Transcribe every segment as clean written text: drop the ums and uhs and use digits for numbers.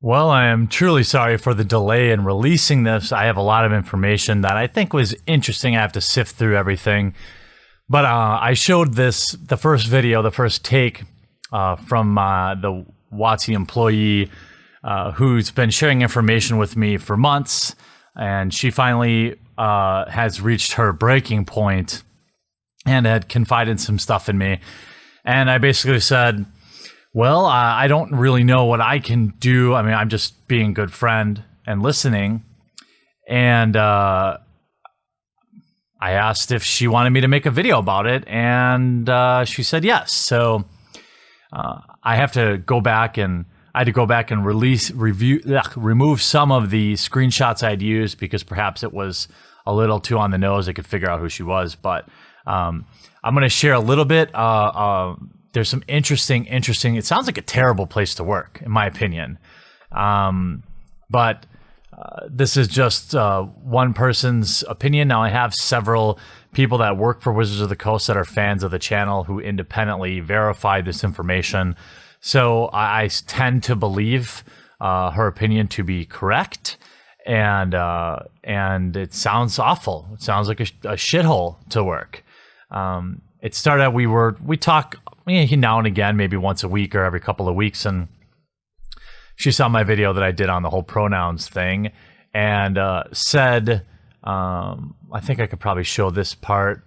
Well, I am truly sorry for the delay in releasing this. I have a lot of information that I think was interesting. I have to sift through everything. But I showed the first video, the first take from the WotC employee who's been sharing information with me for months. And she finally has reached her breaking point and had confided some stuff in me. And I basically said, well, I don't really know what I can do. I mean, I'm just being a good friend and listening. And I asked if she wanted me to make a video about it, and she said yes. So I had to go back and remove some of the screenshots I'd used because perhaps it was a little too on the nose. I could figure out who she was, but I'm going to share a little bit. There's some interesting, it sounds like a terrible place to work, in my opinion. But this is just one person's opinion. Now, I have several people that work for Wizards of the Coast that are fans of the channel who independently verify this information. So I tend to believe her opinion to be correct. And it sounds awful. It sounds like a shithole to work. It started, we talk now and again, maybe once a week or every couple of weeks, and she saw my video that I did on the whole pronouns thing, and said, I think I could probably show this part.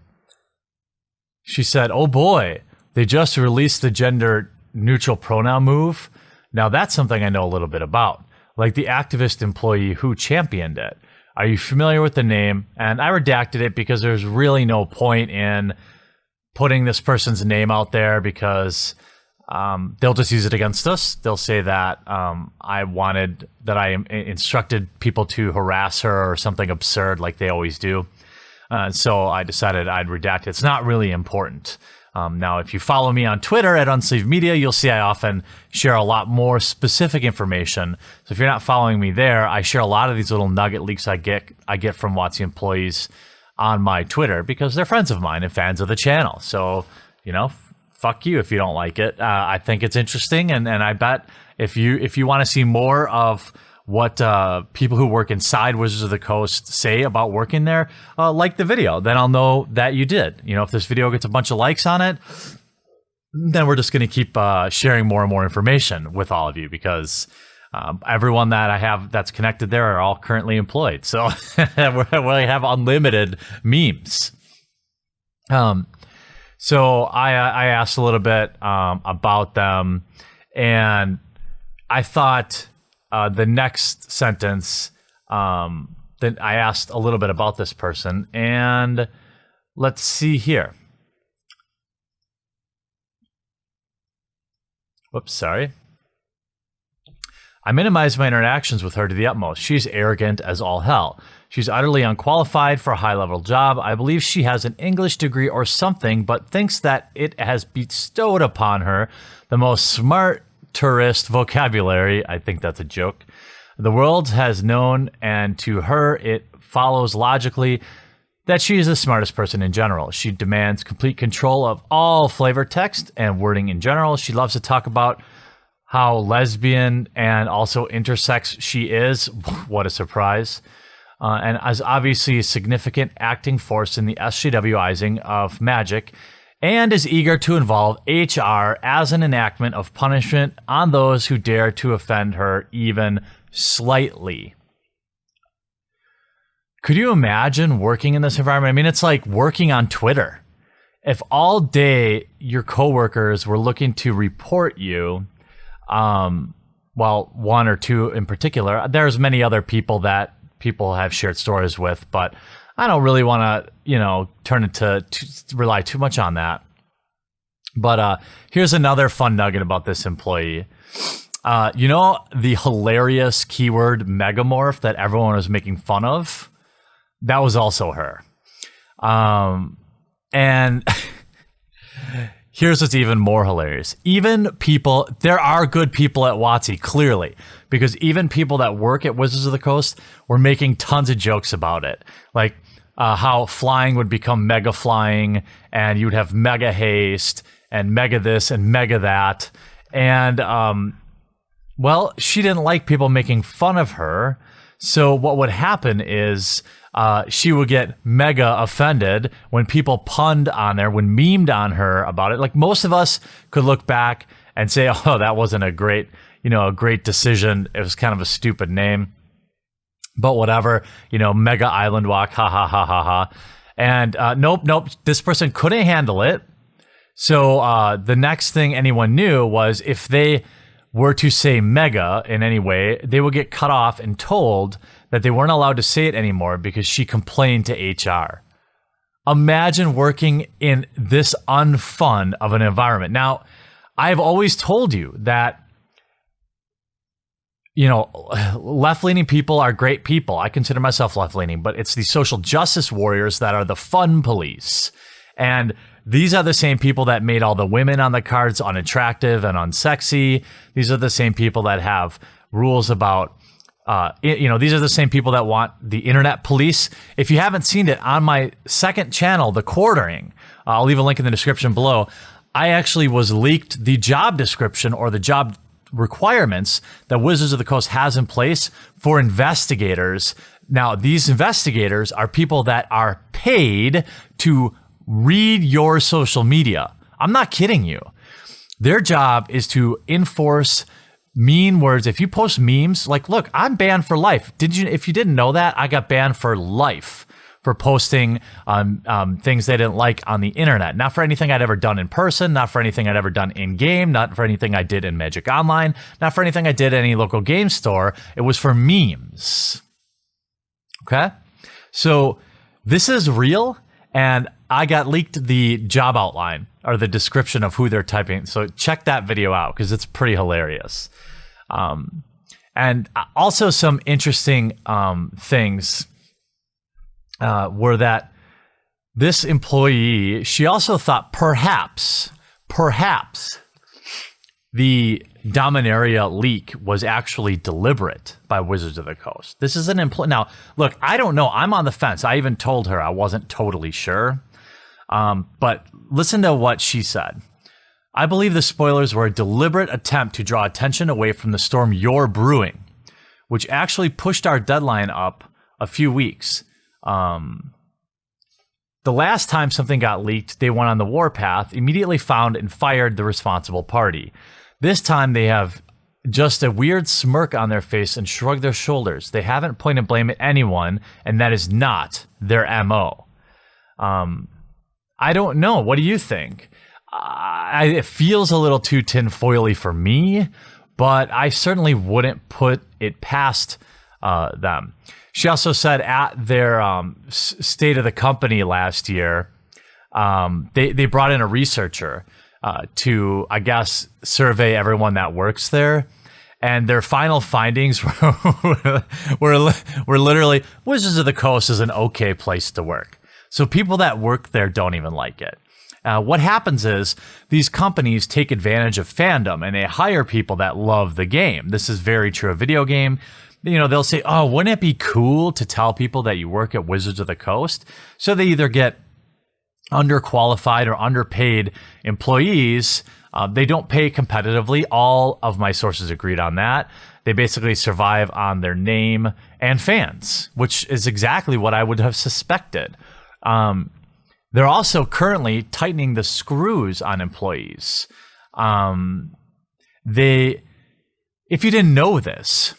She said, "Oh boy, they just released the gender neutral pronoun move. Now that's something I know a little bit about, like the activist employee who championed it. Are you familiar with the name?" And I redacted it because there's really no point in putting this person's name out there because they'll just use it against us. They'll say that I instructed people to harass her or something absurd like they always do. So I decided I'd redact it. It's not really important. Now, if you follow me on Twitter at Unsleeved Media, you'll see I often share a lot more specific information. So if you're not following me there, I share a lot of these little nugget leaks I get from WotC employees on my Twitter because they're friends of mine and fans of the channel. So, fuck you if you don't like it. I think it's interesting, and I bet if you want to see more of what people who work inside Wizards of the Coast say about working there, like the video. Then I'll know that you did. If this video gets a bunch of likes on it, then we're just going to keep sharing more and more information with all of you because everyone that I have that's connected there are all currently employed. So we have unlimited memes. So I asked a little bit about them, and I thought the next sentence, then I asked a little bit about this person, and let's see here. Whoops, sorry. I minimize my interactions with her to the utmost. She's arrogant as all hell. She's utterly unqualified for a high-level job. I believe she has an English degree or something, but thinks that it has bestowed upon her the most smart tourist vocabulary. I think that's a joke. The world has known, and to her it follows logically that she is the smartest person in general. She demands complete control of all flavor text and wording in general. She loves to talk about how lesbian and also intersex she is. What a surprise. And as obviously a significant acting force in the SJWizing of magic, and is eager to involve HR as an enactment of punishment on those who dare to offend her even slightly. Could you imagine working in this environment? I mean, it's like working on Twitter. If all day your coworkers were looking to report you, well, one or two in particular, there's many other people that people have shared stories with, but I don't really want to, turn it to rely too much on that. But here's another fun nugget about this employee. The hilarious keyword megamorph that everyone was making fun of? That was also her. And here's what's even more hilarious. There are good people at WotC, clearly, because even people that work at Wizards of the Coast were making tons of jokes about it. Like how flying would become mega flying, and you'd have mega haste, and mega this, and mega that. And Well, she didn't like people making fun of her. So what would happen is she would get mega offended when people punned on her, when memed on her about it. Like most of us could look back and say, oh, that wasn't a great decision. It was kind of a stupid name. But whatever, Mega Island Walk, ha ha ha ha ha. And nope, this person couldn't handle it. So the next thing anyone knew was if they were to say mega in any way, they would get cut off and told that they weren't allowed to say it anymore because she complained to HR. Imagine working in this unfun of an environment. Now, I've always told you that, left-leaning people are great people. I consider myself left-leaning, but it's the social justice warriors that are the fun police. And these are the same people that made all the women on the cards unattractive and unsexy. These are the same people that have rules about, these are the same people that want the internet police. If you haven't seen it on my second channel, The Quartering, I'll leave a link in the description below. I actually was leaked the job description or the job requirements that Wizards of the Coast has in place for investigators. Now, these investigators are people that are paid to read your social media. I'm not kidding you. Their job is to enforce mean words. If you post memes, like, look, I'm banned for life. If you didn't know that, I got banned for life for posting things they didn't like on the internet. Not for anything I'd ever done in person, not for anything I'd ever done in game, not for anything I did in Magic Online, not for anything I did at any local game store. It was for memes. Okay? So this is real, and I got leaked the job outline or the description of who they're typing. So check that video out because it's pretty hilarious. And also some interesting things were that this employee, she also thought perhaps the Dominaria leak was actually deliberate by Wizards of the Coast. This is an employee. Now, look, I don't know. I'm on the fence. I even told her I wasn't totally sure. But listen to what she said. I believe the spoilers were a deliberate attempt to draw attention away from the storm you're brewing, which actually pushed our deadline up a few weeks. The last time something got leaked, they went on the warpath, immediately found and fired the responsible party. This time they have just a weird smirk on their face and shrug their shoulders. They haven't pointed blame at anyone, and that is not their MO. I don't know. What do you think? It feels a little too tinfoily for me, but I certainly wouldn't put it past them. She also said at their state of the company last year, they brought in a researcher to, I guess, survey everyone that works there. And their final findings were literally, Wizards of the Coast is an okay place to work. So people that work there don't even like it. What happens is these companies take advantage of fandom and they hire people that love the game. This is very true of video game. They'll say, oh, wouldn't it be cool to tell people that you work at Wizards of the Coast? So they either get underqualified or underpaid employees. They don't pay competitively. All of my sources agreed on that. They basically survive on their name and fans, which is exactly what I would have suspected. They're also currently tightening the screws on employees. If you didn't know this,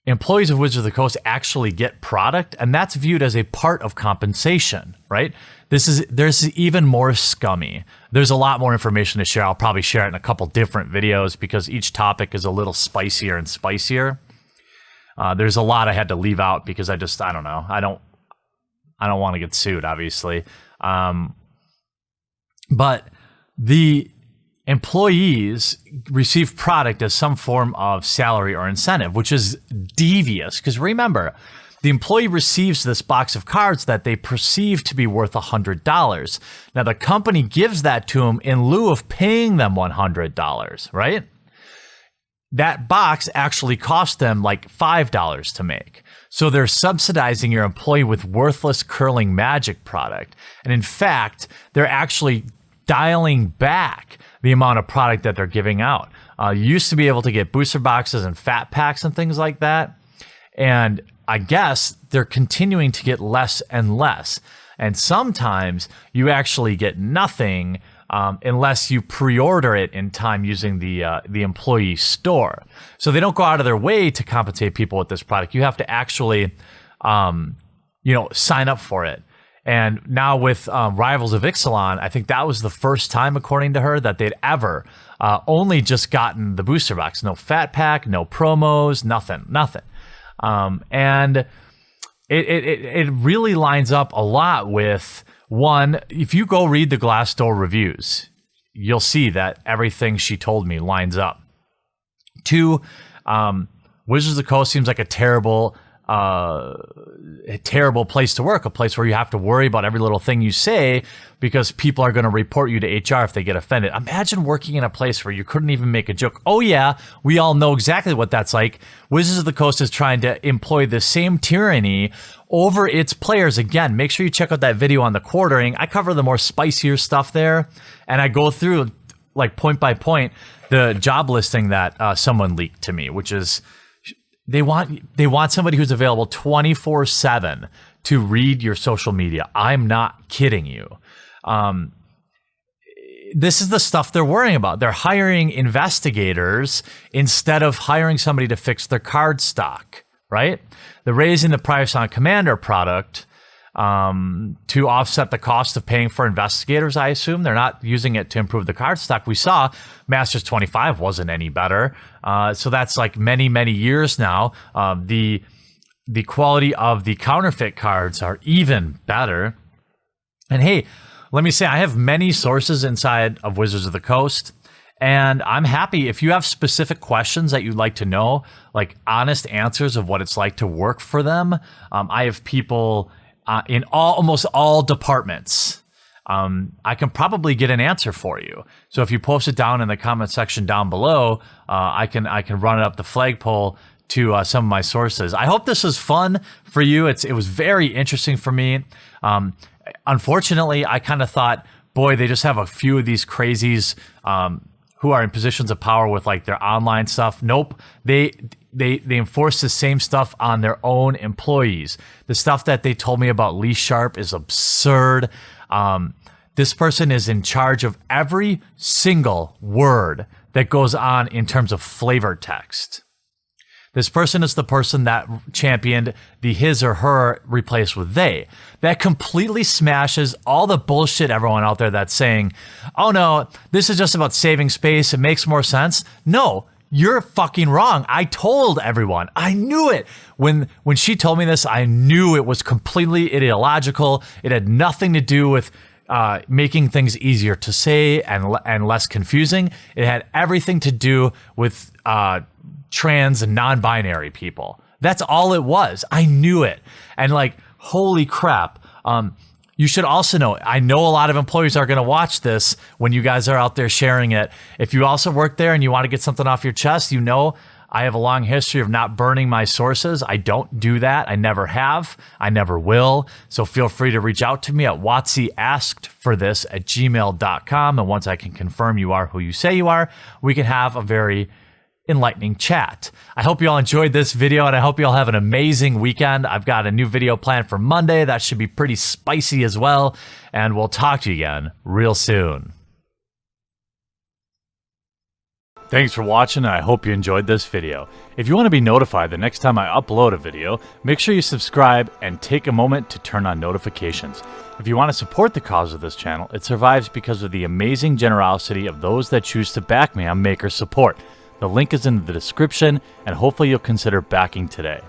employees of Wizards of the Coast actually get product, and that's viewed as a part of compensation, right? There's even more scummy. There's a lot more information to share. I'll probably share it in a couple different videos because each topic is a little spicier and spicier. There's a lot I had to leave out because I don't know. I don't want to get sued, obviously. But the employees receive product as some form of salary or incentive, which is devious. Because remember, the employee receives this box of cards that they perceive to be worth $100. Now, the company gives that to them in lieu of paying them $100, right? That box actually cost them like $5 to make. So they're subsidizing your employee with worthless curling magic product. And in fact, they're actually dialing back the amount of product that they're giving out. You used to be able to get booster boxes and fat packs and things like that. And I guess they're continuing to get less and less. And sometimes you actually get nothing unless you pre-order it in time using the employee store. So they don't go out of their way to compensate people with this product. You have to actually, sign up for it. And now with Rivals of Ixalan, I think that was the first time, according to her, that they'd ever only just gotten the booster box. No fat pack, no promos, nothing. And it really lines up a lot with, one, if you go read the Glassdoor reviews, you'll see that everything she told me lines up. Two, Wizards of the Coast seems like a terrible place to work, a place where you have to worry about every little thing you say because people are going to report you to HR if they get offended. Imagine working in a place where you couldn't even make a joke. Oh yeah, we all know exactly what that's like. Wizards of the Coast is trying to employ the same tyranny over its players. Again, make sure you check out that video on the quartering. I cover the more spicier stuff there, and I go through like point by point the job listing that someone leaked to me, which is they want somebody who's available 24/7 to read your social media. I'm not kidding you. This is the stuff they're worrying about. They're hiring investigators instead of hiring somebody to fix their card stock, right? They're raising the price on Commander product to offset the cost of paying for investigators, I assume. They're not using it to improve the card stock. We saw Masters 25 wasn't any better. So that's like many, many years now. The quality of the counterfeit cards are even better. And hey, let me say, I have many sources inside of Wizards of the Coast, and I'm happy if you have specific questions that you'd like to know, like honest answers of what it's like to work for them. I have people in almost all departments. I can probably get an answer for you. So if you post it down in the comment section down below, I can run it up the flagpole to some of my sources. I hope this was fun for you. It was very interesting for me. Unfortunately, I kind of thought, boy, they just have a few of these crazies who are in positions of power with like their online stuff. Nope. They enforce the same stuff on their own employees. The stuff that they told me about Lee Sharp is absurd. This person is in charge of every single word that goes on in terms of flavor text. This person is the person that championed the his or her replaced with they. That completely smashes all the bullshit everyone out there that's saying, oh no, this is just about saving space, it makes more sense. No, you're fucking wrong. I told everyone. I knew it. When she told me this, I knew it was completely ideological. It had nothing to do with making things easier to say and less confusing. It had everything to do with trans and non-binary people. That's all it was. I knew it. And like, holy crap. You should also know, I know a lot of employees are going to watch this when you guys are out there sharing it. If you also work there and you want to get something off your chest, you know I have a long history of not burning my sources. I don't do that. I never have. I never will. So feel free to reach out to me at watsyasked@gmail.com. And once I can confirm you are who you say you are, we can have a very enlightening chat. I hope you all enjoyed this video, and I hope you all have an amazing weekend. I've got a new video planned for Monday that should be pretty spicy as well, and we'll talk to you again real soon. Thanks for watching, and I hope you enjoyed this video. If you want to be notified the next time I upload a video, make sure you subscribe and take a moment to turn on notifications. If you want to support the cause of this channel, it survives because of the amazing generosity of those that choose to back me on Maker Support. The link is in the description, and hopefully you'll consider backing today.